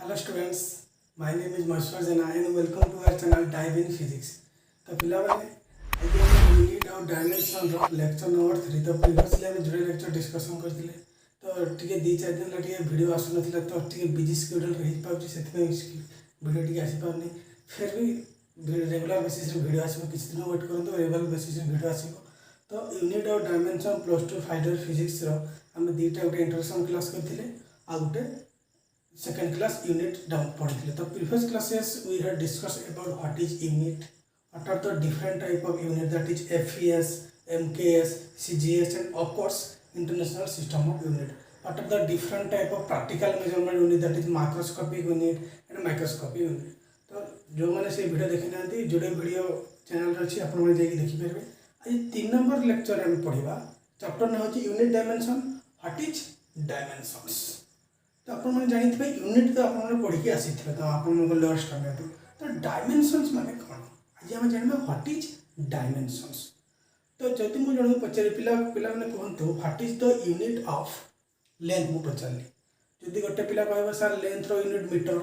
Hello students, my name is Mashwar Jana and welcome to our channel Dive in Physics. तो पिलाମାନେ ଆଜି ଆମେ unit ଆଉ ଡାଇମେନସନର lecture number 3 ତ previously ଆମେ ଯୋଡ଼େ ଲେକ୍ଚର ଡିସ୍କସନ୍ କରିଥିଲେ ତ ଟିକେ 2-4 ଦିନ ହେଲା ଟିକେ ଭିଡ଼ିଓ ଆସୁନଥିଲା ତ ଟିକେ ବିଜି ସ୍କେଡ୍ୟୁଲ୍ ହେଇପାରୁଛି ସେଥିପାଇଁ ଭିଡ଼ିଓ ଟିକେ ଆସିପାରୁନି ଫେର୍ ବି ରେଗୁଲାର ବେସିସ୍ରେ ଭିଡ଼ିଓ ଆସିବ କିଛି ଦିନ ୱେଟ୍ କରନ୍ତୁ ରେଗୁଲାର ବେସିସ୍ରେ ଭିଡ଼ିଓ ଆସିବ ତ ୟୁନିଟ୍ ଆଉ ଡାଇମେନସନ +2 ଫାଇନାଲ ଫିଜିକ୍ସର ଆମେ ଦୁଇଟା ଗୋଟେ ଇଣ୍ଟ୍ରୋଡକ୍ସନ୍ କ୍ଲାସ୍ କରିଥିଲେ ଆଉ ଗୋଟେ second class unit down पढ़ी तो previous classes we had discussed about what is unit, what are the different type of unit, that is FES, MKS, CGS and of course international system of unit. What are the different type of practical measurement unit, that is macroscopic unit and microscopic unit. तो जो मैंने से video देखी ना जोड़े video channel अच्छी आप देखी पारे आज 3 नंबर लेक्चर हम पढ़ा चैप्टर ना हो unit dimension what is dimensions तो आप जानी यूनिट तो आप पढ़ी आसी तो आप लोअर स्टैंडर्ड तो डायमेंशंस माने कौन आज आम जानवा व्हाट इज डायमेंशंस तो जब मुझे जन पचारि पिला मैंने कहतु what is the unit of length मुझे पचारि जदि गोटे पिला कह सर लेंथ रो यूनिट मीटर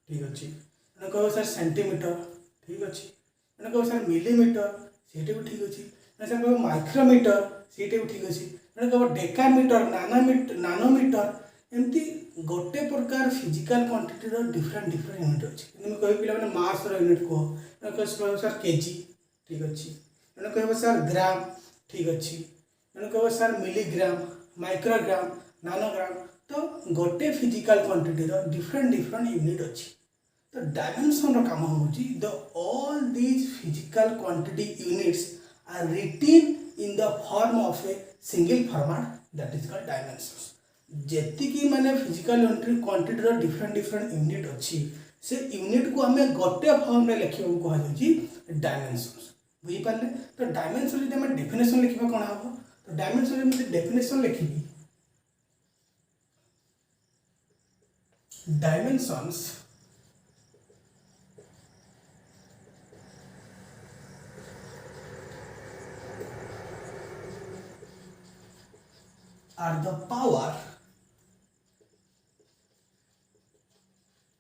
ठीक अच्छे मैंने कह सर सेंटीमीटर ठीक अच्छे मैंने कह सर मिलीमीटर सीटा भी ठीक अच्छे सर कह माइक्रोमीटर सीटा भी ठीक अच्छे मैंने कह डेकामीटर नानोमीटर एमती गोटे प्रकार फिजिकल क्वांटिटी डिफरेंट यूनिट अच्छे कि कह पे मास यूनिट कह सर केजी ठीक अच्छे मैंने कह सर ग्राम ठीक अच्छे मैंने कह सर मिलीग्राम माइक्रोग्राम नानोग्राम तो गोटे फिजिकल क्वांटिटी डिफरेंट यूनिट अच्छे तो डायमेंशन काम हो all these physical quantity units are written in the form of a single format that is called dimensions जेतिकी माने फिजिकल क्वांटिटी डिफरेंट यूनिट अच्छी से यूनिट को आम गोटे फॉर्म में लिखा कह डायमेंशंस बुझी पारे तो डायमेंशन जब आम डेफिनेशन लिखा कौन हम तो डायमेंशन में डेफिनेशन लिखी dimensions are the power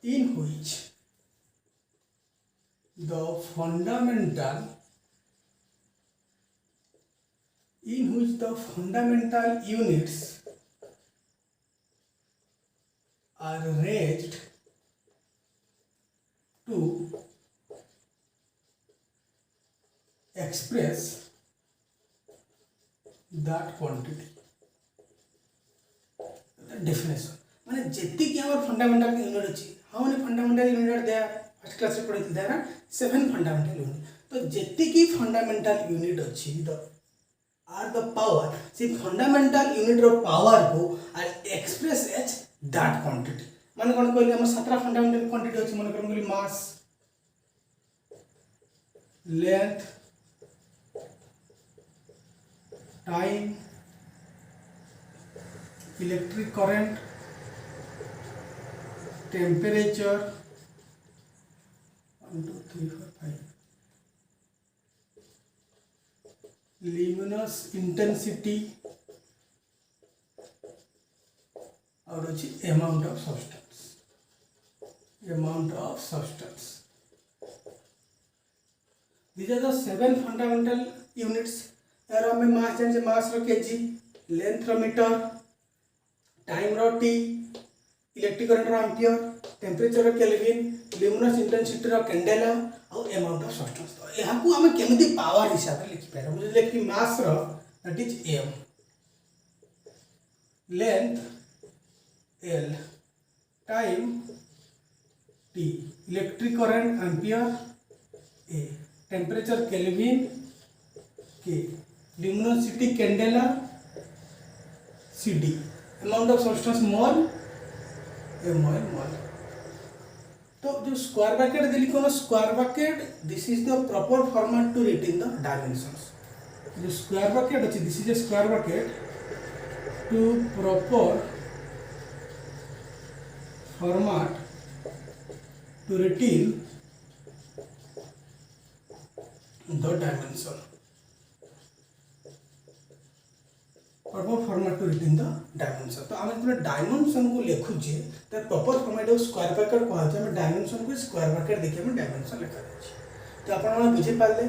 in which the fundamental units are raised to express that quantity. Definition माने जेति कि हमर फंडामेंटल यूनिट अछि how many fundamental unit they first class रे पढ़ी दे ना 7 फंडामेंटल यूनिट तो जेति कि फंडामेंटल यूनिट अछि द आर द पावर से फंडामेंटल यूनिट रो पावर को are express as that quantity माने कोन कहली हम 7 फंडामेंटल क्वांटिटी अछि माने कोन कहली मास length time electric current temperature 1 2 3 4 5 luminous intensity और अच्छी amount of substance these are the 7 fundamental units यार हमें मास जान से मास रो केजी लेंथ रो मीटर टाइम रो टी इलेक्ट्रिक करंट रो एम्पियर टेम्परेचर रो केल्विन ल्यूमिनस इंटेंसिटी रो कैंडेला और अमाउंट ऑफ सब्सटेंस तो यहा को हम केमिति पावर हिसाब रे लिखि पारे बुझले कि मास रो that is m length l time t electric current ampere a temperature kelvin k luminosity candela cd amount of substance mole mole तो जो स्क्वायर ब्रैकेट दिली कोन square bracket this is the proper format to written the dimensions जो square bracket अछि this is a square bracket to proper format to written the dimension और वो format to return the dimension. तो आम जो dimension को लिखुचे तो proper format square bracket कहते हैं। डायमेंशन को स्क्वायर ब्रैकेट देखिए हम डायमेंशन लिखा जाए। तो आप बुझी पारे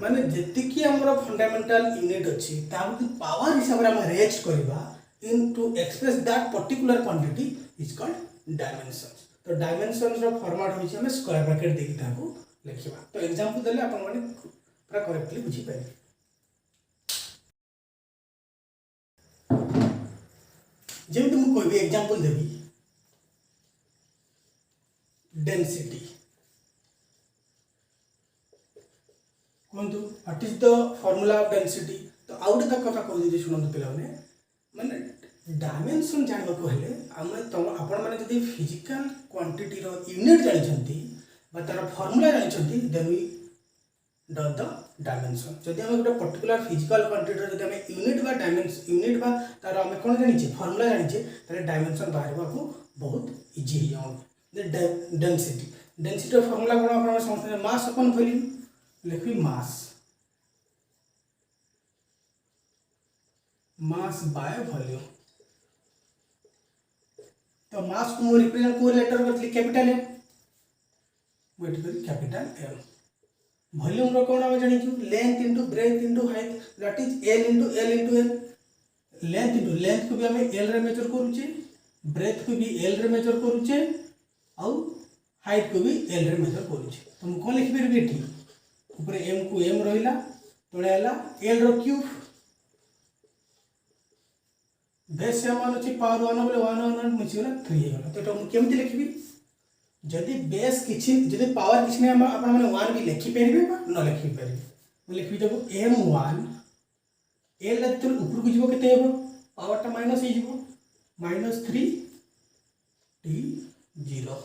माने जी आम फंडामेंटाल यूनिट अच्छी पावर हिसाब से आम रेज करवा in to express that particular quantity is called dimension. तो डायमेंशन फॉर्मेट होइए स्क्वायर ब्रैकेट देखिए लिखा। तो एग्जांपल देले आपण माने पूरा करेक्टली बुझी पारे। जमी मुझे कोई एग्जांपल देवी डेंसिटी कहतु what is the formula of density. तो आउ गोटे कथा कह शुणु पे माने डायमेंशन जानवा हेले आम आपण मैंने जब फिजिकल क्वांटिटी यूनिट जानते तार फॉर्मूला जानते then we got the dimension. जदि आम गोटे पर्टिकुलर फिजिकल क्वांटिटी जब आम यूनिट बा डायमेंशन यूनिट बा तार आम कौन जाने फॉर्मूला जाने तार डायमेंशन बाहर को बहुत इजी हो जाए। डेंसिटी डेंसिटी फॉर्मूला कौन आप समझते मास अपन वॉल्यूम लिखी मास बाय वॉल्यूम। तो मास को मैं रिप्रेजेंट को लेटर करथली कैपिटल एम वेट करी कैपिटल एम। वॉल्यूम रो कोन हम जानि छु length into breadth into height that is L into L. Length को भी हम एल रे मेजर करूचे ब्रेथ को भी एल रे मेजर करूचे और हाइट को भी एल रे मेजर करूचे। तो हम कोन लिखि परबे एठी ऊपर एम को एम रहिला तळे आला एल रो क्यूब बेस से मान अछि पावर 1 बोले 1 मिछि गला 3 हे गला। तो हम केमति लिखबी जदि बेस किछि जदि पावर किछि नै आपण माने 1 भी लिखि परिबे न लिखि परिबे मैं लिखबी जब m1 एल लेतर ऊपर को जीवो केते हेबो पावर टा माइनस हे जीवो -3 t0।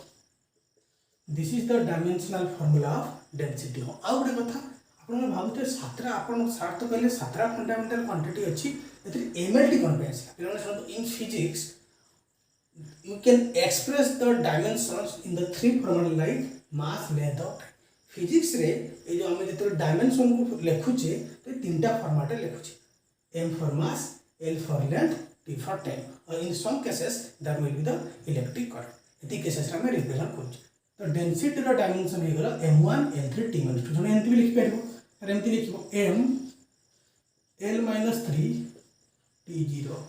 This is the dimensional formula of density. हो आ गोटे कथा आपण भाबुते सातरा आपण सात तो कहले सातरा फंडामेंटल क्वांटिटी अछि एतरे एमएलटी कोन पे आसी पिलाने सुन in physics you can express the dimensions in the three formula like mass length और physics रे ये जो हमें जितने dimension को लिखुचे तो तीनटा format लिखुचे m for mass l for length t for time और in some cases that will be the electric current इतनी केसेस रे हमें रिप्रेजेंट करूचे। तो डेंसिटी रो डायमेंशन हे गला m1 l3 t1 तो जने एंती भी लिख परबो और एंती लिखबो m l - 3 t0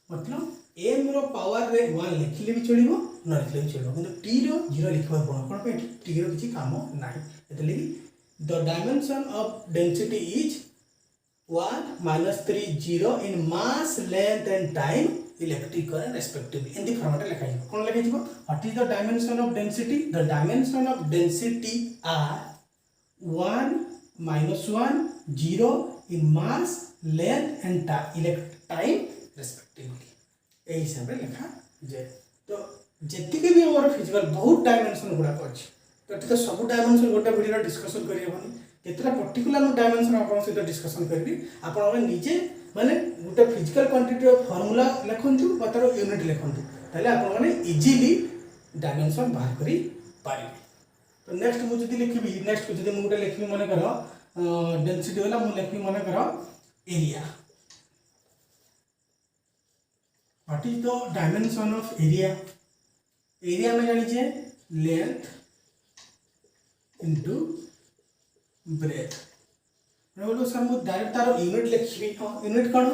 मतलब एम रो पावर रे 1 लिखले भी चलिबो न लिखले भी चलिबो किंतु टी रो 0 लिखबा कोन कोन पे टी रो किछि काम नाही। एतले the dimension of density is 1 - 3 0 in mass length and time electric current respectively in the format लिखा जाय कोन लिखा जाय what is the dimension of density. The dimension of density are 1 - 1 0 in mass length and time respectively ए हिसाब से लिखा जाए। तो जी भी हमारे फिजिकल बहुत डायमेंशन गुड़ाक अच्छे तो सब डायमेंशन गोटे वीडियो डिस्कसन करहबनी केतरा पर्टिकुलर डायमेंशन आप सहित डिस्कसन करी आप निजे माने गोटे फिजिकल क्वांटिटी फॉर्मूला लिखंतु तार यूनिट लिखंतु ताले आप माने इजीली डायमेंशन बाहर करी पारिबे। तो नेक्स्ट मुझे लिखी नेक्स्ट जब मुझे गोटे लिखी मन कर डेंसिटी वाला मुझे लिखी मन कर area. What is the dimension of area. Area में जानिए लेंथ इनटू ब्रेथ बोलो सर मुझे डायरेक्ट तार यूनिट लिखी यूनिट कौन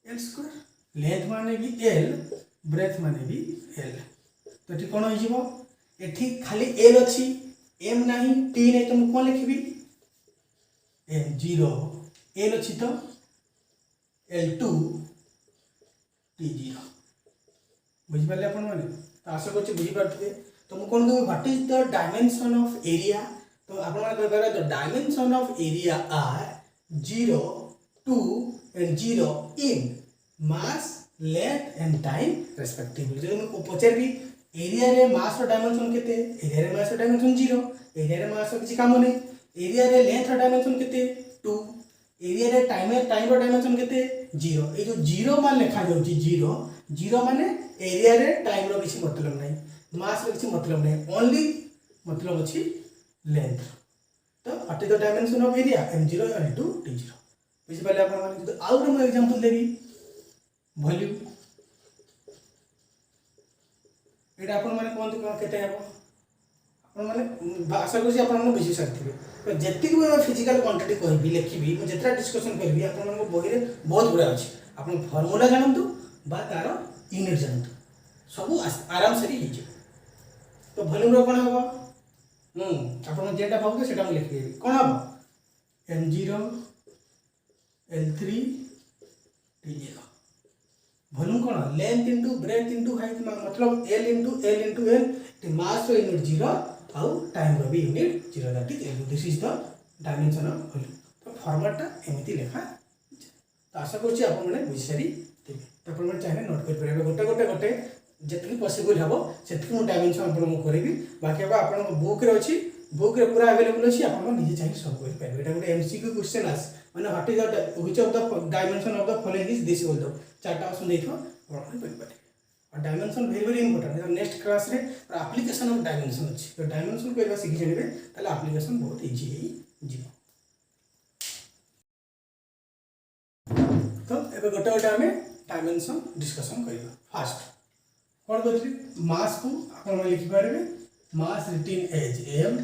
एल स्क्वायर लेंथ माने भी एल ब्रेथ माने भी एल। तो ये कौन हो खाली एल अच्छी एम नहीं टी नहीं तो मुझे कौन लिखी एम 0 एल अच्छी तो l2 t0 बुझिपारे आपण माने। तो आशा करछि बुझि पारथिबे। तो मु कोन कहबो what is the dimension of area. तो आपण माने कहबारे the dimension of area are 0 2 and 0 in mass length and time respectively. जे मु पचारबी एरिया रे मास रो डायमेंशन केते एरिया रे मास रो डायमेंशन 0 एरिया रे मास रो किछि काम नै एरिया रे लेंथ रो डायमेंशन केते 2 एरिया रे टाइम रो डायमेंशन केते 0 ए जो 0 मान लिखा जाउची 0 माने एरिया रे टाइम रो किछि मतलब नै मास रो किछि मतलब नै ओनली मतलब अछि लेंथ। तो what is the dimension of area m0 l2 t0। बुझिपारे आपण माने आउ गोटे मुझे एग्जांपल देबी वॉल्यूम एटा आपण माने कोन कोन केते हेबो आपण माने आशा करू आपण माने बुझि सकथिबे तो जेति भी फिजिकल क्वांटिटी कहबी लिखिबी मु जेतरा डिस्कशन करबी आपण माने बही रे बहुत गुडा अछि आपण फार्मूला जानंतु बा तार यूनिट जानंतु सब आराम से ही तो वॉल्यूम रो कोन हबो आपण जेटा भाबो सेटा मु लिखि देबी कोन हबो m0 l3 t0 वॉल्यूम कोन length into breadth into height मतलब l into l T mass रो यूनिट 0 आउ टाइम रो भी unit 0 that is l this is the dimension of volume तो फॉर्मेट टा एमिति लेखा तो आशा करछि आपण माने बुझिसारी थिबे तो आपण माने चाहे नोट कर परबे गोटे जति पॉसिबल हबो सेति मु डायमेंशन आपण मु करबी बाकी आपण बुक रे अछि बुक रे पूरा अवेलेबल अछि आपण निजे चाहे सब कर परबे एटा गोटे एमसीक्यू क्वेश्चन आस माने what is the which of the dimension of the following is this बोल दो चारटा ऑप्शन देथो आपण पढ़ पारे और dimension very very important next class रे एप्लीकेशन ऑफ डायमेंशन अछि तो डायमेंशन करबा सिखि जणबे ताले एप्लीकेशन बहुत इजी है जीवो तो एबे गोटे हमें डायमेंशन डिस्कशन करिबा फास्ट कोन कहथि मास को आपण में लिखि पारबे mass written as m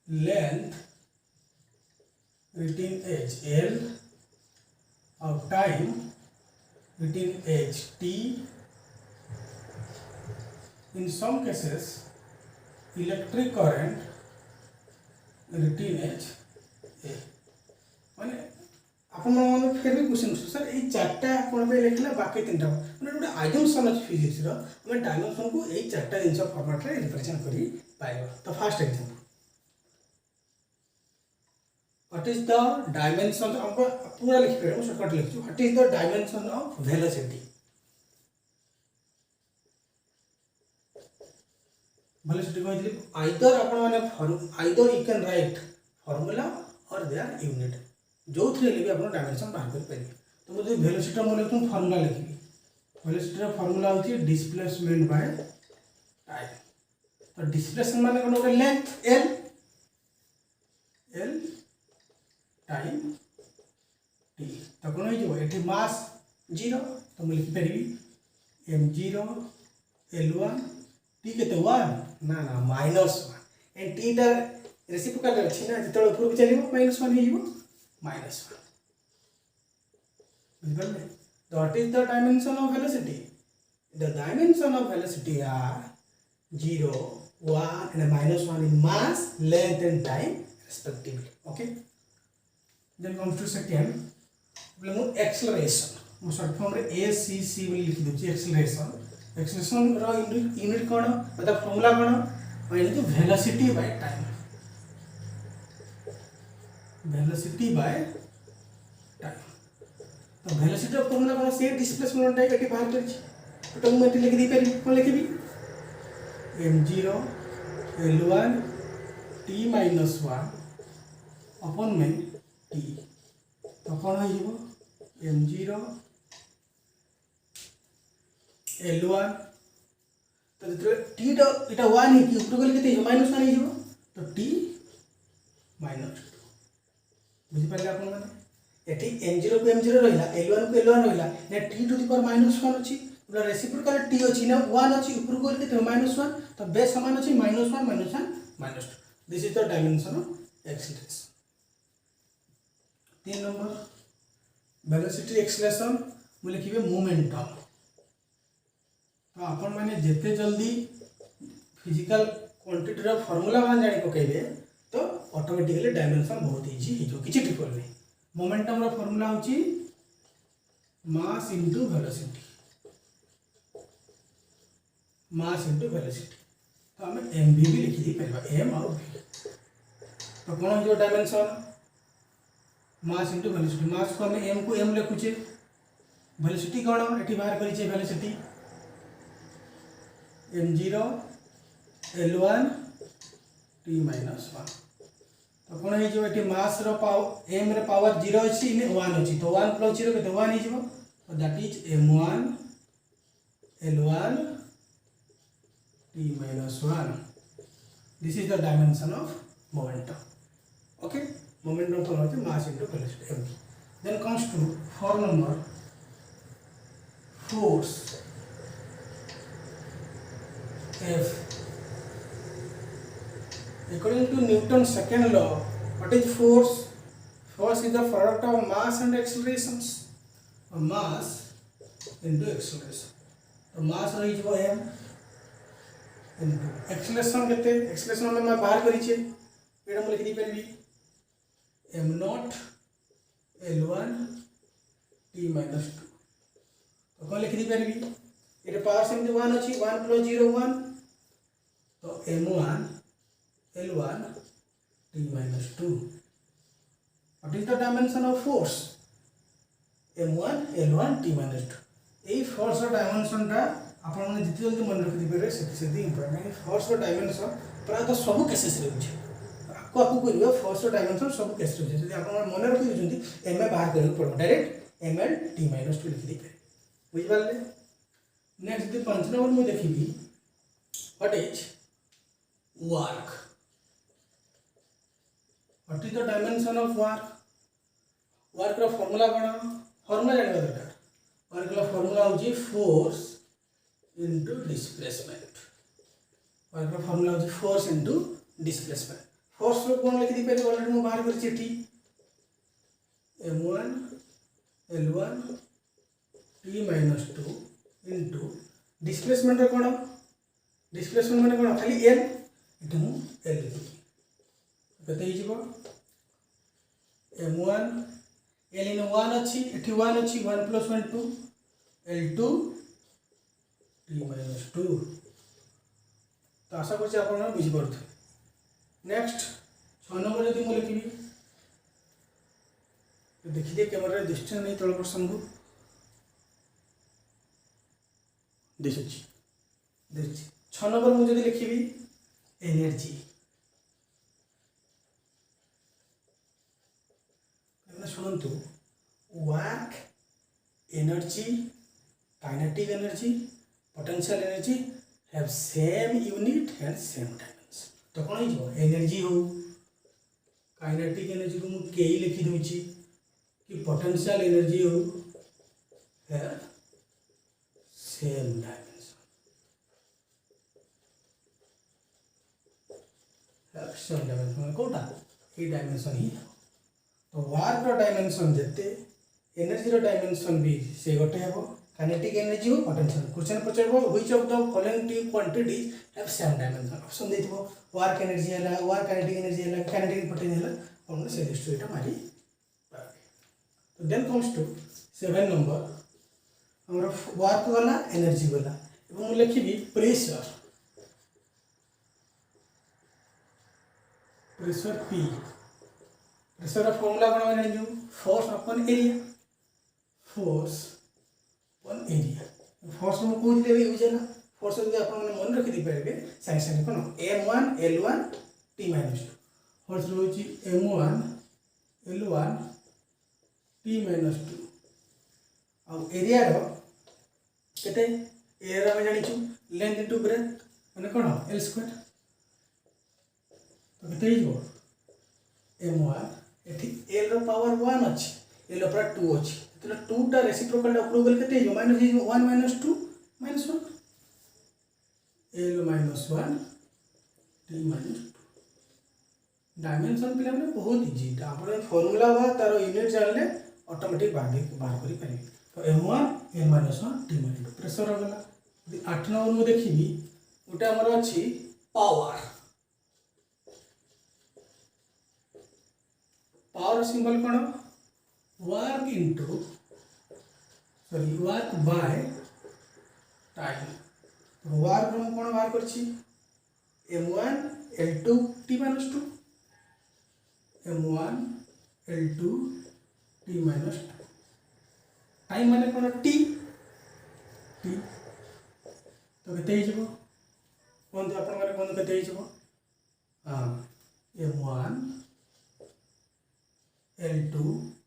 length written as l और time written as t in some cases electric current written as a माने आपण माने फिर भी क्वेश्चन सर ए चारटा कोन पे लिखला बाकी तीनटा माने गोटे आइजम्पशन अछि फिजिक्स रो हम डायमेंशन को ए चारटा जिंस फॉर्मेट रे रिप्रेजेंट करी पाइबा तो first example what is the dimension of पूरा लिख पे हम शॉर्टकट लिखछु what is the dimension of velocity velocity कहली आइदर आपण माने either you can write formula और देयर यूनिट जो थ्री ले भी आपण डायमेंशन बाहर कर पारे तो मुझे वेलोसिटी mo लिखूं फार्मूला लिखी वेलोसिटी रा फार्मूला होची डिस्प्लेसमेंट बाय टाइम तो डिस्प्लेसमेंट माने कोन होगा लेंथ l टाइम t तो कोन हो जो एठी मास 0 तो मैं लिख परबी m0 l1 t केते 1 ना ना -1 एंड t टा रेसिप्रोकल अछि ना जतले ऊपर को चलिबो -1 हे जिवो -1 बुझबले तो what is the dimension of velocity the dimension of velocity are 0 1 and -1 in mass length and time respectively okay then comes to second problem acceleration मो शॉर्ट फॉर्म रे acc बोली लिखि दोछि एक्सेलरेशन रो यूनिट कोन मतलब फार्मूला कोन और ये velocity by time velocity bye time तो velocity of formula कोन से displacement time eighty बाहर करछि तो मैं लिख दी पारि कोन लिखबी m0 l1 t -1 अपन में t तो कोन हो जिवो m0 l1 तो जतरे t तो इटा 1 है कि ऊपर गले केते -1 है जिवो तो t -2 बुझि पाले आपण माने एठी m0 को m0 रहिला l1 को l1 रहिला ने t टू द पावर -1 अछि बोला रेसिप्रोकल t अछि ना 1 अछि ऊपर गले केते -1 तो बेस समान अछि -1 -2 this is the dimension of acceleration 3 number velocity acceleration मु लिखिबे मोमेंटम तो आपण माने जेते जल्दी फिजिकल क्वांटिटी रा फार्मूला मान जानि पकेबे तो ऑटोमेटिकली डायमेंशन बहुत इजी हे जो किछि ट्रिपल नै मोमेंटम रा फार्मूला होची मास इनटू वेलोसिटी तो हम mv भी लिखि दी परबा m और v तो कोन जो dimension mass into velocity mass को हम m को m लिखुचे वेलोसिटी कोन एठी बाहर करी छे वेलोसिटी m0 l1 t -1 तो कोन हे जो एठी मास रो पावर m रे पावर 0 अछि ने 1 अछि तो 1 + 0 केते 1 हे जिवो तो that is m1 l1 t -1 this is the dimension of momentum okay momentum for mass into velocity Then comes to 4 number, force F. According to Newton's second law, what is force? Force is the product of mass and accelerations. Mass into acceleration. तो mass रही जो m into acceleration केते acceleration में मैं बाहर करी छे एटा हम लिख दी परबी m naught l1 t minus 2 तो कौन लिख दी परबी एटा पावर सेम 1 अछि 1 plus 0 1 तो m1 l1 t minus 2. What is the dimension of force? m1 l1 t minus 2. এই ফোর্স র ডাইমেনশনটা আপনার মানে যেতে জলদি মনে রাখি দিবে সেটি ইম্পর্টেন্ট ফোর্স র ডাইমেনশন প্রায় তো সব কেসেস রে আছে আকু আকু করিবা ফোর্স র ডাইমেনশন সব কেস রে আছে যদি আপনার মনে রাখি দিছন্তি এম এ বাহার করিব পড়ব ডাইরেক্ট এম এল টি মাইनस 2 লিখি দিবে বুঝি পারলে নেক্সট দি 5 নম্বর মু দেখিবি what is work what is the dimension of work work रो फार्मूला कोन फार्मूला जानबा दरकार वर्क रो फार्मूला होची फोर्स इनटू डिस्प्लेसमेंट वर्क रो फार्मूला होची फोर्स इनटू डिस्प्लेसमेंट फोर्स रो कोन लिखि दी पे ऑलरेडी मु बाहर कर चिट्ठी m1 l1 t minus 2 into displacement रो कोन डिस्प्लेसमेंट माने कोन खाली l इटा मु l लिखि कते ही जीवो m1 l in 1 अछि एठी 1 अछि 1 plus 1 2 l2 t minus 2 तो आशा करछि आपण बुझि परथि नेक्स्ट 6 नंबर यदि मु लिखिबी तो देखि दे कैमरा रे डिस्टेंस नै तळ पर संभव देखछि 6 नंबर मु यदि लिखिबी एनर्जी शुणु work energy kinetic energy potential energy have same unit and same dimension तो कौन हो एनर्जी हो काइनेटिक एनर्जी को मुझे के लिखि दूची कि पोटेंशियल एनर्जी हो have same dimension have same dimension कोटा ये डायमेंशन ही तो वर्क रो डायमेंशन जेते एनर्जी रो डायमेंशन भी से गोटे हेबो काइनेटिक एनर्जी हो पोटेंशियल क्वेश्चन पचरबो which of the following two quantities have same dimension option देथिबो वर्क एनर्जी हला वर्क काइनेटिक एनर्जी हला काइनेटिक पोटेंशियल हला हमने से लिस्ट एटा मारी तो देन कम्स टू 7 नंबर हमरा वर्क वाला एनर्जी वाला एवं लिखिबी प्रेशर P प्रेशर का फॉर्मूला कोन बनै जो फोर्स अपन एरिया फोर्स अपन एरिया फोर्स में कोन देबे यूज है ना फोर्स यदि अपन मन रखि दी परबे संग संग कोन m1 l1 t minus 2 force रोची m1 l1 t minus 2 आ एरिया रो केते एरिया में जानि छु लेंथ इनटू ब्रेथ माने कोन l स्क्वायर तो केते हिजो m1 एठी l रो पावर 1 अछि l रो पावर 2 अछि तो 2 टा रेसिप्रोकल अप्रूवल केते जो minus 1 minus 2 minus 1 l minus 1 t minus 2 dimension पिला में बहुत इजी ता आपण फार्मूला बा तार यूनिट जानले ऑटोमेटिक बाहर करि पारि तो m1 l minus 1 t minus 2 pressure हो गला 8 नंबर में देखिबी ओटा हमर अछि power power symbol cone work into sorry work by time work हम कोन बाहर करछि m1 l2 t minus 2 m1 l2 t minus 2 time माने कोन t तो केते हिजबो कोन तो अपन माने कोन केते हिजबो हां m1 l2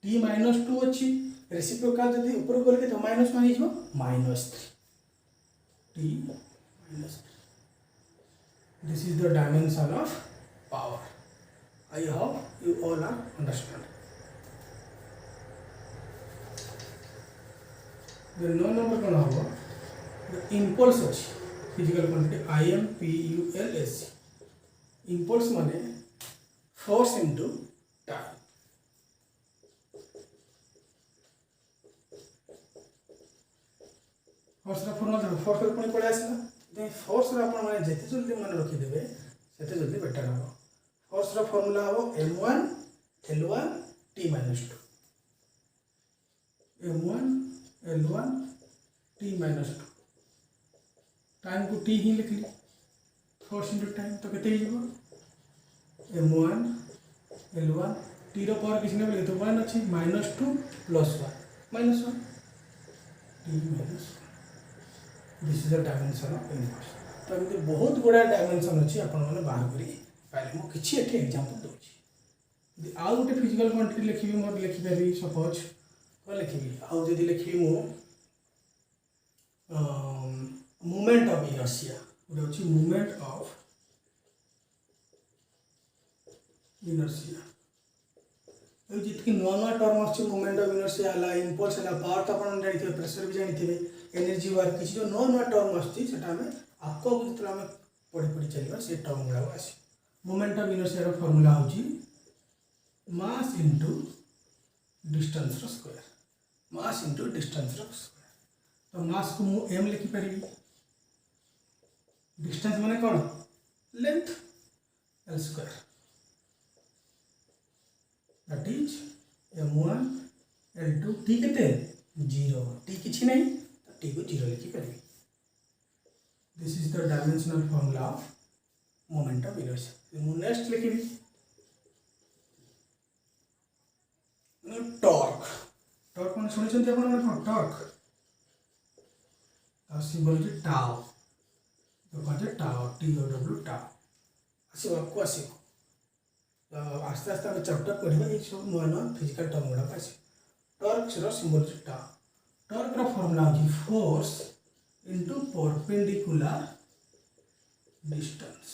t minus 2 अछि रेसिप्रोकल जदि ऊपर बोल के तो -1 हिजबो -3 t minus 3 this is the dimension of power I hope you all are understand now number कौन हम इम्पल्स अच्छी फिजिकल क्वांटिटी IMPULS इम्पल्स माने force into time. Force formula देखो फोर्स पुणी पड़े आसला फोर्स मैंने जिते जल्दी मन रखिदे से जल्दी बेटर हम। फोर्स फर्मुला हम M1 L1 T -2 M1 L1 T -2 time को T ही लिखली फोर्स इंटू टाइम तो केते M1 L1 T रो पावर किसी ने बोले तो 1 अच्छी -2 +1 -1 T -1 this is the dimension of universe. तो एमती बहुत गुड़ा डायमेंशन अच्छी आपण मैंने बाहर करें मुझे किसी एटी एग्जांपल दूसरी आउ गोटे फिजिकल क्वांटिटी लिखी मोर लिखिपारि सपोज कौन लिखी आउ जब लिखी मु मूवमेंट ऑफ इनर्शिया गोटे अच्छी मूवमेंट ऑफ इनर्शिया जितकी नुआ नुआ टर्म आस मूवमेंट ऑफ इनर्शिया है इम्पल्स है पावर तो आप जानते प्रेशर भी जानते एनर्जी वर्क किसी जो नुआ नुआ टर्म आम आपको जो आम पढ़ी पढ़ी चलवा से टर्म गुड़ाक आस मूवमेंट ऑफ इनर्शिया फर्मुला हूँ mass into distance square mass into distance square. तो मास को मु m लिखिपारि डिस्टेंस माने कौन length l square that is M1 L2 T केते 0 T किछि नहीं तो T को 0 लिखिपारि। This is the dimensional formula of moment of inertia. मु नेक्स्ट लिखिबी टॉर्क टॉर्क माने सुनिछन्ते आपण माने टॉर्क आ सिंबल जे टाउ तो कहते टाउ TOW टाउ आसी आपको आसी आस्ते आस्ते आम चैप्टर पढ़ा ये सब नुआ नुआ फिजिकल टर्म गुड़ाक आस torque symbol tau torque formula हूँ force into perpendicular distance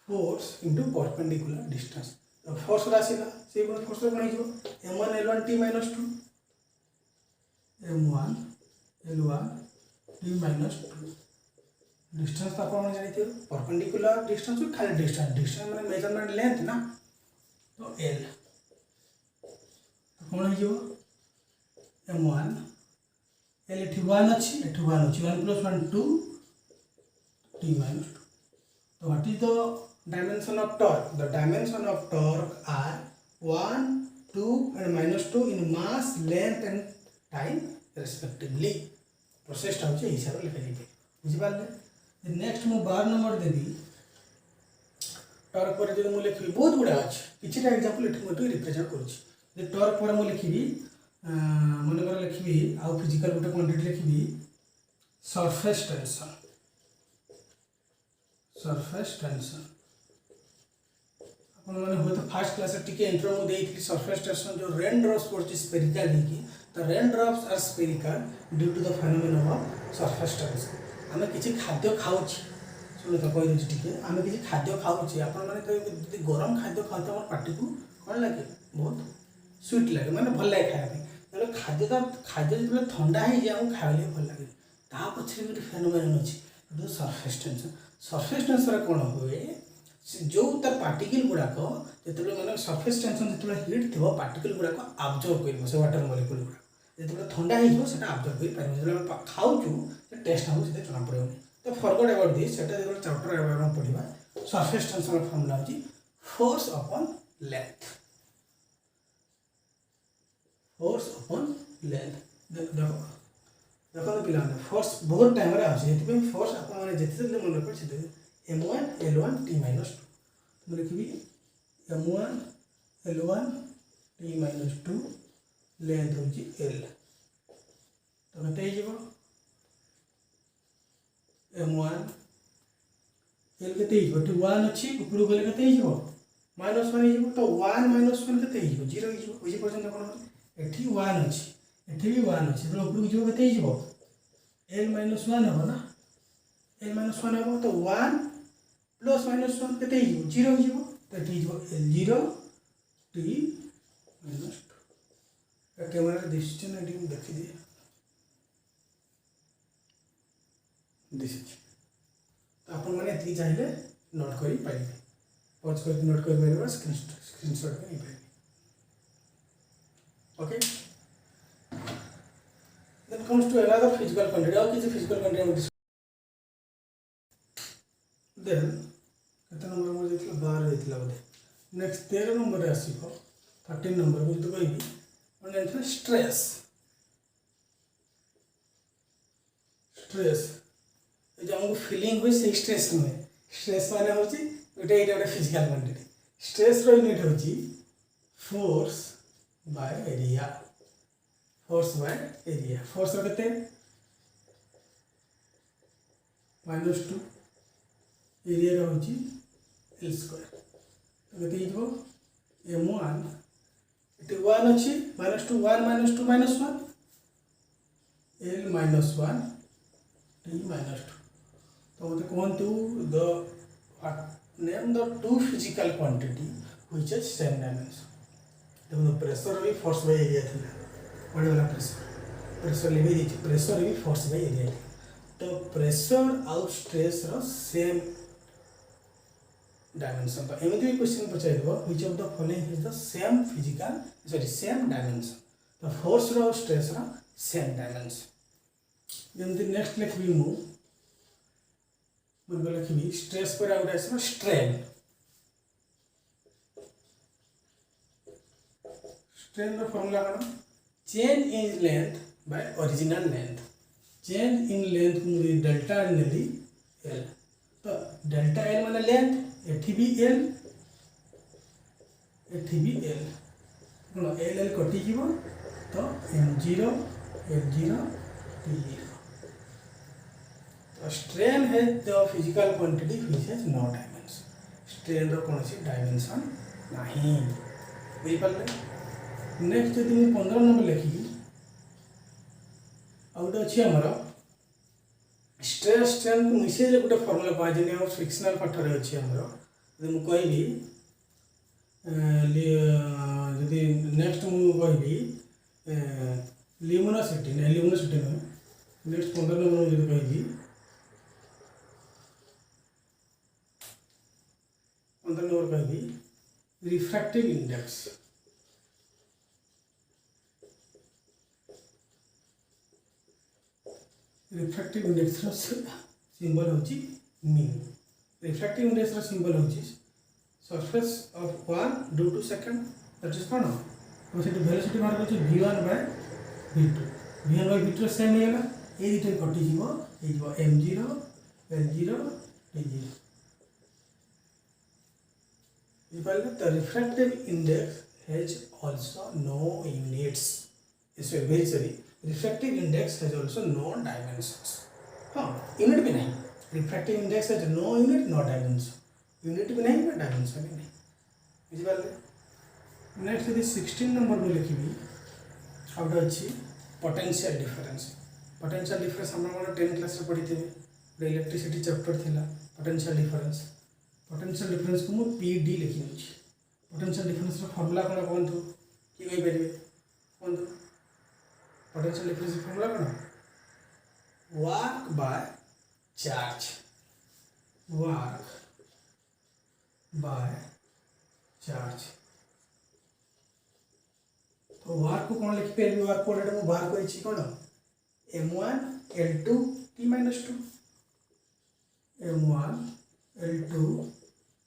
force into perpendicular distance force आसला से फोर्स कौन हो M1 L1 T -2 M1 L1 T -2 distance तो आप जानते परपेंडिकुलर डिस्टेंस खाली डिस्टेंस डिस्टेंस मैंने मेजरमेंट लेंथ ना तो L तो कौन हो M1 L एठी 1 अच्छी एठी 1 अच्छी 1 + 1 2 T -2 तो what is the dimension of torque? The dimension of torque are 1, 2 and -2 in mass, length and time respectively. Process टा होचे हिसाब लिखा जाय बुझि पाले। नेक्स्ट मु 12 नंबर देबी टॉर्क पर जे मु लिखबी बहुत गुडा अछि किछटा एग्जांपल एठी मु रिप्रेजेंट करूछि जे टॉर्क पर मु लिखबी मन कर लिखबी आ फिजिकल गोटे क्वांटिटी लिखबी सरफेस टेंशन मैंने हुए तो फास्ट क्लास टी इंट्रो में देती सरफेस टेंशन जो रेन ड्रॉप्स पड़ती स्पेरिकल है तो rain drops are spherical due to the phenomenon of surface tension आम किसी खाद्य खाऊँ शुणी तो कहीदे टी आम किसी खाद्य खाऊँ आपने गरम खाद्य खाते आम पार्टी को कौन लगे बहुत स्वीट लगे मैंने भल लगे खाया खाद्य तो खाद्य जो ठंडा हो खाइले भल लगे ता पछे गोटे फेनोमेनन अच्छी सरफेस टेंशन कौन हुए जो तार पार्टिकल गुड़ाक जो मैंने सरफेस टेंशन जो हिट थी पार्टिकल गुड़ाक आब्जर्व कर से वाटर मलिक्यूल गुड़ाक जो ठंडा होता आब्जर्व कर जो खाऊँ टेस्ट हम से जना पड़े तो फरवर्ड अबाउट दिस जो चैप्टर पढ़ा सरफेस टेंशन फॉर्मूला हूँ फोर्स अपॉन लेंथ देखो देखो पिला फोर्स बहुत टाइम आते फोर्स आप जिते मन रखे M1 L1 T -2 तो लिखी M1 L1 T -2 लेंथ हूँ L तो कते M1 L के 1 अच्छी ऊपर गले के -1 तो 1 -1 के 0 बुझी पार्सन कौन एठी 1 अच्छी एठी भी 1 अच्छी तो ऊपर जो के L -1 हम ना L -1 हम तो 1 + -1 के 0 हो तो L0 T -2 कैमरा दिशा देखी दिए दिशुची तो आपण मैंने ये चाहिए नोट करी पाइबे पॉज कर नोट कर पाइबे स्क्रीनशॉट में पाइबे okay then comes to another physical quantity और किसी फिजिकल क्वांटिटी देन केते नंबर मोर जेतला 12 जेतला बोले नेक्स्ट 13 नंबर रे आसीबो 13 नंबर को तो कहबी on enter stress स्ट्रेस ए जो हमको फीलिंग हुई से स्ट्रेस में स्ट्रेस माने होची गोटे एटा गोटे फिजिकल क्वांटिटी स्ट्रेस रो यूनिट होची फोर्स बाय एरिया फोर्स रो केते -2 एरिया रो होची l स्क्वायर तो केते हिजबो m1 इटे 1 अछि -2 1 -2 -1 l -1 t -2 तो मतलब कहतु the name the two physical quantity which is same dimension तो प्रेशर भी फोर्स बाय एरिया थिला बड़े वाला प्रेशर लेबे दी प्रेशर भी फोर्स बाय एरिया तो प्रेशर आउ स्ट्रेस रो सेम डायमेंशन तो एमिति भी क्वेश्चन पचाइ देबो which of the following is the same physical same dimension तो फोर्स रो स्ट्रेस रो सेम डायमेंशन जमती नेक्स्ट लिखबी मु मन लिखबी स्ट्रेस पर आउट आसबो स्ट्रेन रो फार्मूला कोन change in length by original length change in length मु डेल्टा नेली l तो डेल्टा l माने लेंथ एठी भी l कोन l कटि जीवो तो m0 f0 t0 स्ट्रेन है the physical quantity which has no dimension strain रो कोनसी डायमेंशन नाही बुझि पाले नेक्स्ट यदि मैं 15 नंबर लिखी आउट अछि हमर स्ट्रेस स्ट्रेन को मिसे जे गुटे फार्मूला पा जेने हम फ्रिक्शनल फैक्टर अछि हमर यदि मु कहबी यदि नेक्स्ट मु कहबी ल्यूमिनोसिटी में नेक्स्ट 15 नंबर यदि कहबी 15 नंबर कहबी रिफ्रैक्टिव इंडेक्स रो सिंबल होची मीन रिफ्रैक्टिव इंडेक्स रो सिंबल होची surface of 1 due to second that is कोन तो से वेलोसिटी मार्क होची v1 बाय v2 v1 बाय v2 सेम हेला ए दिटे कटि जीवो ए जीवो m0 l0 t0 the refractive index has also no units. Refractive index has also no dimensions. हाँ यूनिट भी नहीं refractive index has no unit no dimension. Unit भी नहीं but dimension भी नहीं बुझिपारे नेक्स्ट यदि 16 नंबर में लिखी आउट अच्छी पोटेंशियल डिफरेंस हम 10 क्लास रे पढ़ी थे इलेक्ट्रिसिटी चैप्टर थिला पोटेंशियल डिफरेंस को मु पीडी लिखि छी पोटेंशियल डिफरेंस रो फार्मूला कोन कोनथु की कहि परिबे कोनथु पोटेंशियल डिफरेंस फार्मूला कोन वर्क बाय चार्ज तो वर्क को कोन लिखि परिबे वर्क कोड मु बाहर करि छी कोन m1 l2 t -2 m1 l2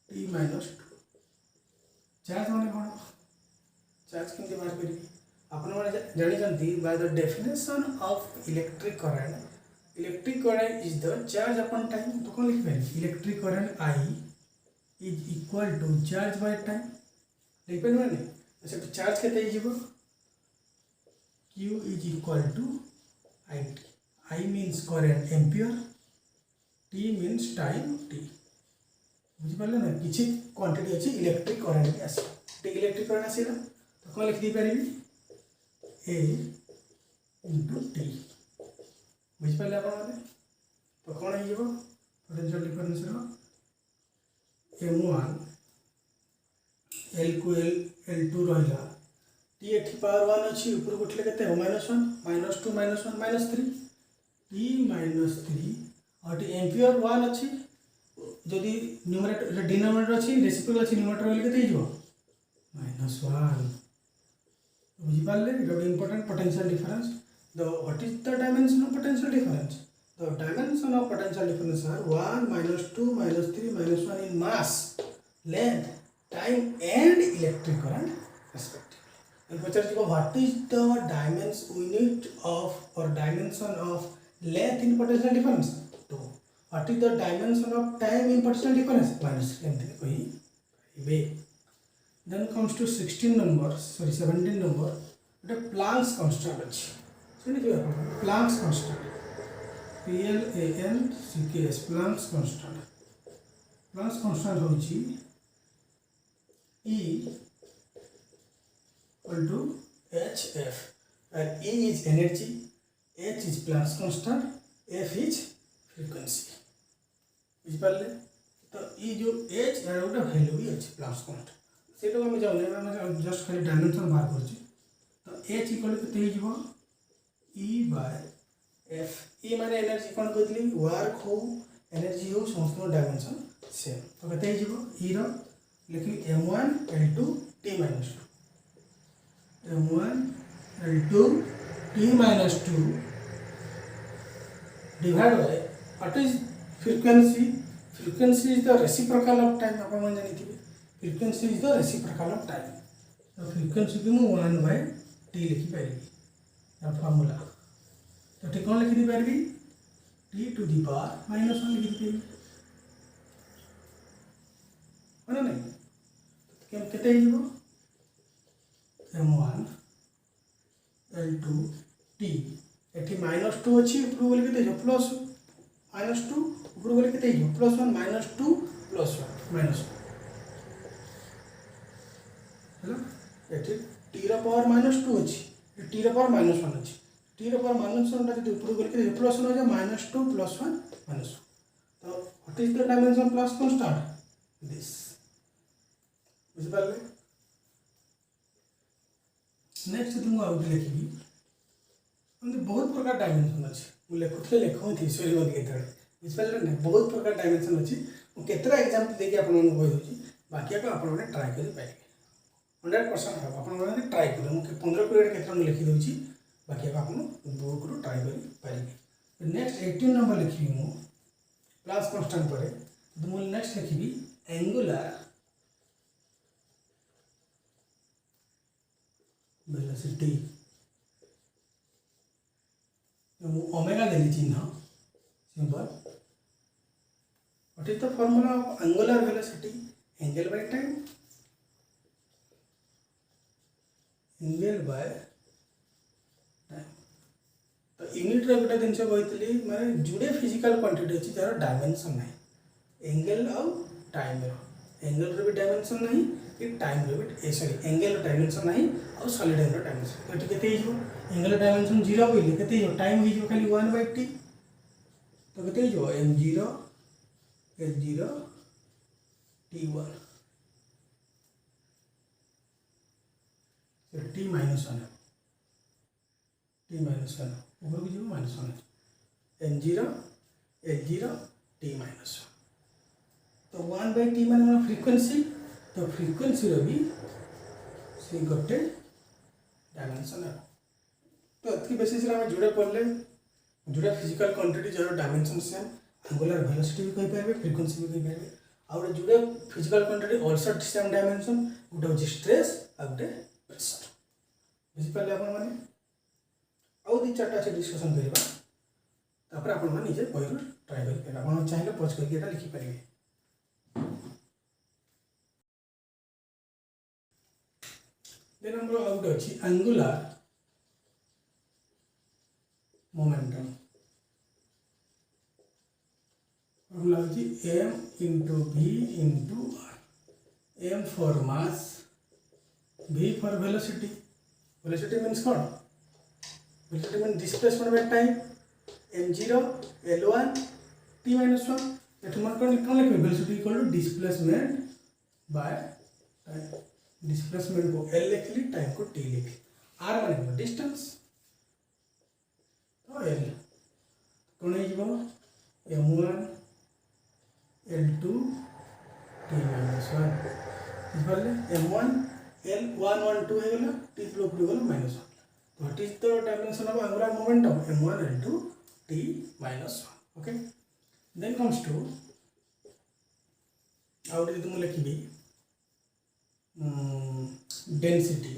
t -2 charge माने कोन चार्ज केमती बाहर करी आपण माने जानि जानती by the definition of electric current is the charge upon time तो कोन लिख पारी electric current I is equal to charge by time लिख पारी माने अच्छा तो चार्ज केते हिजबो q is equal to IT I means current ampere t means time t बुझि पाले ना किछि क्वांटिटी अछि इलेक्ट्रिक करंट के आसी टी इलेक्ट्रिक करंट आसीला तो कोन लिख दी परिबी a into t बुझि पाले आपण माने तो कोन हे जेबो पोटेंशियल डिफरेंस रो m1 l को l2 रहला t एठी पावर 1 अछि ऊपर उठले केते -1 -2 -1 -3 t -3 और एम्पियर 1 अच्छी जदि न्यूमरेटर डिनोमिनेटर अच्छी रेसिप्रोकल अच्छी न्यूमरेटर वाले केते हिजो -1 बुझिपारे इट गोटे important potential difference the what is the dimension of potential difference the dimension of potential difference are 1 -2 -3 -1 in mass length time and electric current respectively and Pachar what is the dimension unit of or dimension of length in potential difference 2 what is the dimension of time in potential difference -3 एमती कही बे then comes to 16 number sorry 17 number it Planck's constant अछि सुनि दियो अपन Planck's constant PLANCKS Planck's constant होछि E equal to hf and E is energy h is Planck's constant f is frequency बुझि पारले तो ई जो h यार गोटे वैल्यू भी अछि Planck's constant सेटा हम जाऊ हम जस्ट खाली डायमेंशन बाहर करछि तो h इक्वल केते ही जीवो e बाय f e माने एनर्जी कोन कहतली वर्क हो एनर्जी हो समस्त डायमेंशन सेम तो केते ही जीवो e रो लिखि m1 l2 t - 2 m1 l2 t - 2 divided by what is frequency is the reciprocal of time अपन मन जानि थिबे frequency is the reciprocal of time तो frequency को मैं 1 by t लिखि पारिबी या फार्मूला तो ठीक कोन लिखि दी पारिबी t to the power -1 लिखि दी माने नहीं तो केते ही जीवो m1 l2 t एठी -2 अछि ऊपर बोले केते जो प्लस -2 ऊपर बोले केते जो +1 -2 +1 -1 हेलो एठी t रा पावर -2 अछि t रा पावर -1 अछि t रा पावर -1 टा जदि ऊपर बोले केते +1 हो जा -2 +1 -1 तो what is the dimension Planck's constant this बुझि पारले नेक्स्ट तुम आउट लिखिबी हम बहुत प्रकार डायमेंशन अछि मु लेखौ थी सॉरी मत केतरे बुझि पारले ना बहुत प्रकार डायमेंशन अछि मु केतरा एग्जांपल देके आपन मन कहि दोछि बाकी को आपन माने ट्राई करि पाइबे 100% हम आपन माने ट्राई करू मु 15 पीरियड केतरा लिखि दोछि बाकी को आपन बुक रो ट्राई करि पाइबे नेक्स्ट 18 नंबर लिखिबी मु Planck's constant परे तो मु नेक्स्ट लिखिबी एंगुलर वेलोसिटी ओमेगा देली चिन्ह symbol what is the formula of angular velocity angle by time angle by time तो यूनिट रे गोटे जिनस कहतली माने जुड़े फिजिकल क्वांटिटी अछि जार डायमेंशन नाही एंगल और टाइम रो एंगल रे भी डायमेंशन नाही कि टाइम रे भी सॉरी एंगल डायमेंशन नाही और सॉलिड रो डायमेंशन तो केते हिजो एंगल डायमेंशन 0 बोली केते हिजो टाइम हिजो खाली 1/t तो केते हिजो m0 h0 t1 so t - 1 ऊपर को जीरो -1 m0 h0 t - 1 तो 1/t माने फ्रीक्वेंसी तो फ्रीक्वेंसी रो भी से गोटे डायमेंशन है तो अति बेसिस रे हम जुड़े पड़ले जुड़े फिजिकल क्वांटिटी जरो डायमेंशन सेम एंगुलर वेलोसिटी भी कहि पाबे फ्रीक्वेंसी भी कहि पाबे और जुड़े physical quantity also same dimension गुटे हो स्ट्रेस आ गुटे प्रेशर बुझि पाले अपन माने आउ दी चारटा से डिस्कशन करिबा तापर अपन माने निजे पहिरो ट्राई करि अपन चाहिले पॉज करके एटा लिखि परिबे देन हमरो आउट अछि एंगुलर मोमेंटम फॉर्मूला अछि m into v into r m for mass v for velocity velocity means what velocity means displacement by time m0 l1 t - 1 eight मन कोन लिखबे velocity equal to displacement by time displacement को l लिखली time को t लिखली r माने distance तो l कोन हे जीवो m1 l2 t minus 1 बुझे m1 l1 1 2 हो गला t फ्लो फ्लो गला -1 तो what is the dimension of angular momentum m1 l2 t minus 1 okay then comes to out यदि मु लिखिबी डेंसिटी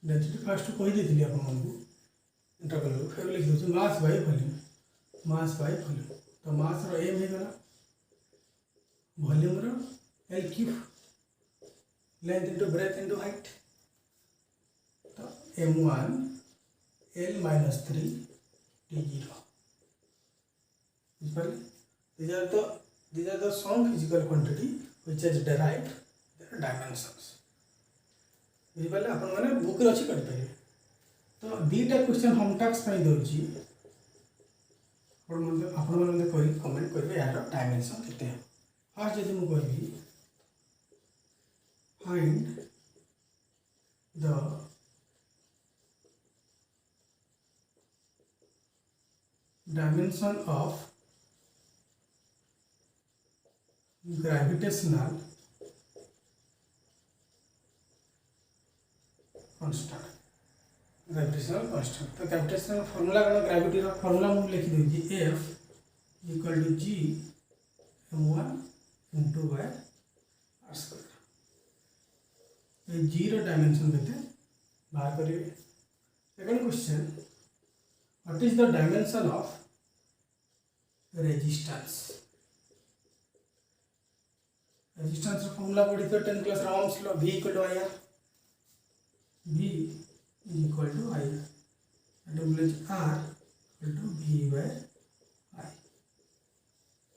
डेंसिटी फास्ट कहि देथिली आपन मानकू इंटरवल फिर लिख दउछ मास बाय वॉल्यूम तो मास रो m हे गला वॉल्यूम रो l cube length into breadth into height तो m1 l minus 3 t0 बुझिपारे these are the some physical quantity which has derived their dimensions बुझिपारे आपण माने book रे अछि करि पारे तो दीटा क्वेश्चन होम टास्क पई दउची आपण माने कहि कमेंट करबे यार डायमेंशन केते है फर्स्ट यदि मु कहबी find the dimension of gravitational constant तो ग्रेविटेशनल फार्मूला कौन ग्रेविटी रो फार्मूला मु लिखि देछि F equal to G m1 into y r square ये G रो डायमेंशन केते बाहर करिवे second question what is the dimension of resistance resistance रो फार्मूला पढ़ी तो 10 class Ohm's law V equal to IR V equal to IR and बोले R equal to V by I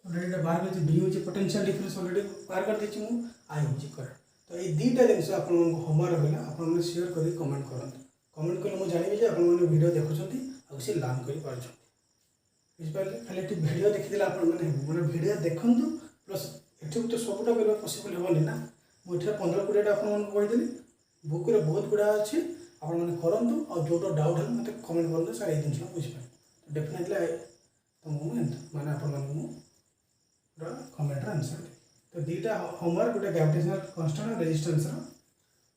already बाहर में V होचे पोटेंशियल डिफरेंस ऑलरेडी बाहर कर देछि मु I होचे करंट तो ये दीटा जिनस आपन को होमवर्क होला आपन ने शेयर करी कमेंट करन कमेंट करले मु जानिबी जे आपन ने वीडियो देखुछंती आ से लर्न करि पारछंती बुझ पारले खाली टी वीडियो देखिदिला आपन माने वीडियो देखंतु प्लस एठू तो सबटा करबा पॉसिबल होबनी ना मु एठा 15 20 टा आपन को कहि देली बुक रे बहुत गुडा अछि आपन माने करंतु और जोटो डाउट है मते कमेंट करन सर ए दिन छ बुझ पाए तो डेफिनेटली तो मु माने आपन माने मु पूरा कमेंट रे आंसर दे तो दीटा होमवर्क गोटे ग्रेविटेशनल कांस्टेंट और रेजिस्टेंस रो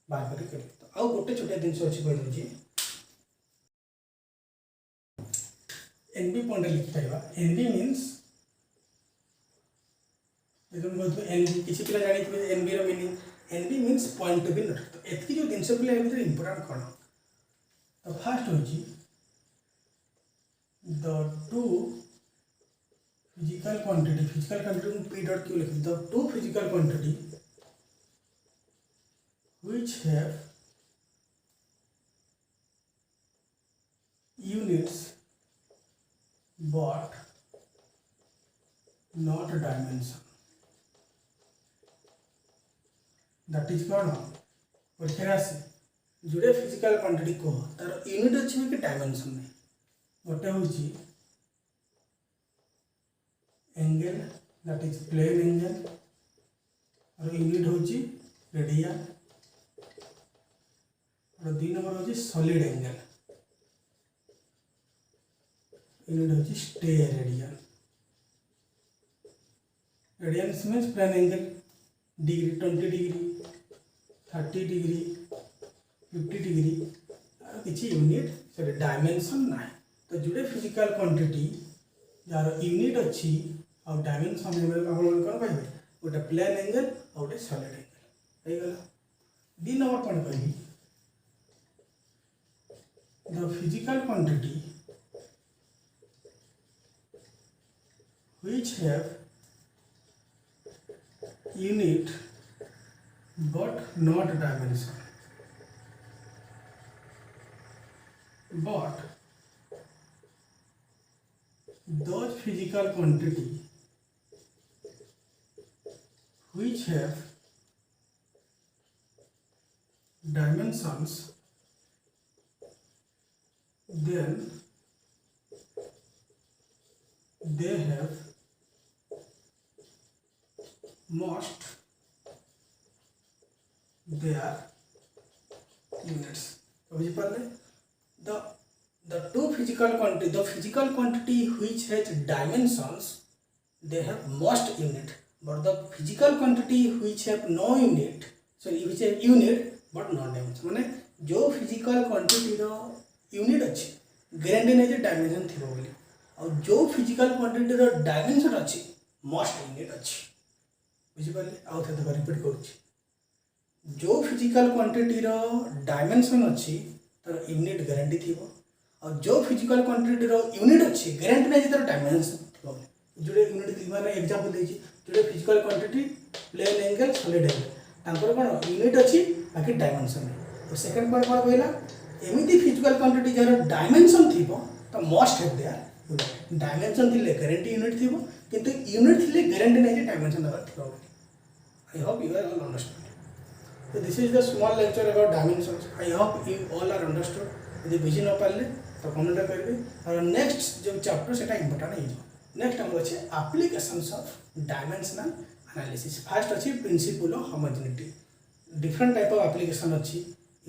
बाहर करी कर तो आ गोटे छोटे दिन से अछि कहि दउची एनबी पॉइंट लिख पाइबा एनबी मींस एकदम बहुत एनबी किसी पिला जानि कि एनबी रो meaning NB means point to be note तो एतकी जो दिन से पिला एबे इंपोर्टेंट कोन तो फर्स्ट होची द टू फिजिकल क्वांटिटी में p डॉट q लिख the two physical quantity which have units but not dimension that is कौन परीक्षा से जुड़े फिजिकल क्वांटिटी को तार यूनिट अच्छी कि डायमेंशन नहीं गोटे होची angle that is plane angle और यूनिट होची रेडियन और 2 नंबर होची सॉलिड एंगल यूनिट होची steradian radian means plane angle degree 20 degree 30 degree 50 degree और किसी यूनिट सॉरी डायमेंशन ना तो जुड़े फिजिकल क्वांटिटी यार यूनिट अच्छी और डायमेंशन में आपण कोन कहबे गोटे प्लेन एंगल और गोटे सॉलिड एंगल हे गला डी नंबर कोन कहबी the physical quantity which have unit but not dimension but those physical quantity which have dimensions then they have most their units बुझी पारे the the physical quantity which has dimensions, they have most unit, but the physical quantity which have no unit, which have unit but not dimension, माने जो physical quantity रो unit अच्छी guarantee नहीं जे dimension थी बोली, और जो physical quantity रो dimension अच्छी most unit अच्छी, बुझी पाले? आउ थे तो रिपीट करूँ, जो physical quantity रो dimension अच्छी तर unit guarantee थी वो, और जो physical quantity रो unit अच्छी guarantee नहीं जे तर dimension थी वो, जोड़े यूनिट थी माने एग्जांपल देछि जोड़े physical quantity plane angle solid angle तांकर कोन यूनिट अछि बाकी डायमेंशन तो सेकंड पॉइंट कोन कहला एमिति फिजिकल क्वांटिटी जर डायमेंशन थिबो तो मस्ट हैव देयर डायमेंशन थिले गारंटी यूनिट थिबो किंतु यूनिट थिले गारंटी नै जे डायमेंशन नबर थिबो I hope you are all understand so this is the small lecture about dimensions I hope you all are understood यदि बुझी न पाले तो कमेंट करबे और नेक्स्ट जो चैप्टर सेटा इंपोर्टेंट है नेक्स्ट हम अच्छे applications of dimensional analysis first अच्छी principle of homogeneity different type of application अच्छी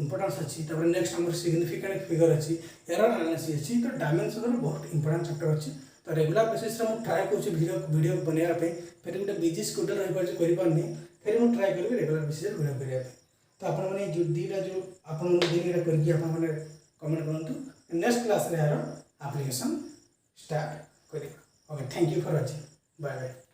इंपोर्टेंस अच्छी तापर नेक्स्ट हमर सिग्निफिकेंट फिगर अच्छी एरर एनालिसिस अच्छी तो डायमेंशन बहुत इंपोर्टेंट चैप्टर अच्छी तो रेगुलर बेसिस रे हम ट्राई करछि वीडियो बनेया पे फिर गोटे बिजी शेड्यूल रहि पर करि पारनी फिर हम ट्राई करबे रेगुलर बेसिस रे वीडियो करिया पे तो आपण माने जो दीटा जो आपण दिन करके आपण माने कमेंट करंतु नेक्स्ट क्लास रे यार एप्लीकेशन स्टार्ट करिया Okay, thank you for watching. Bye bye.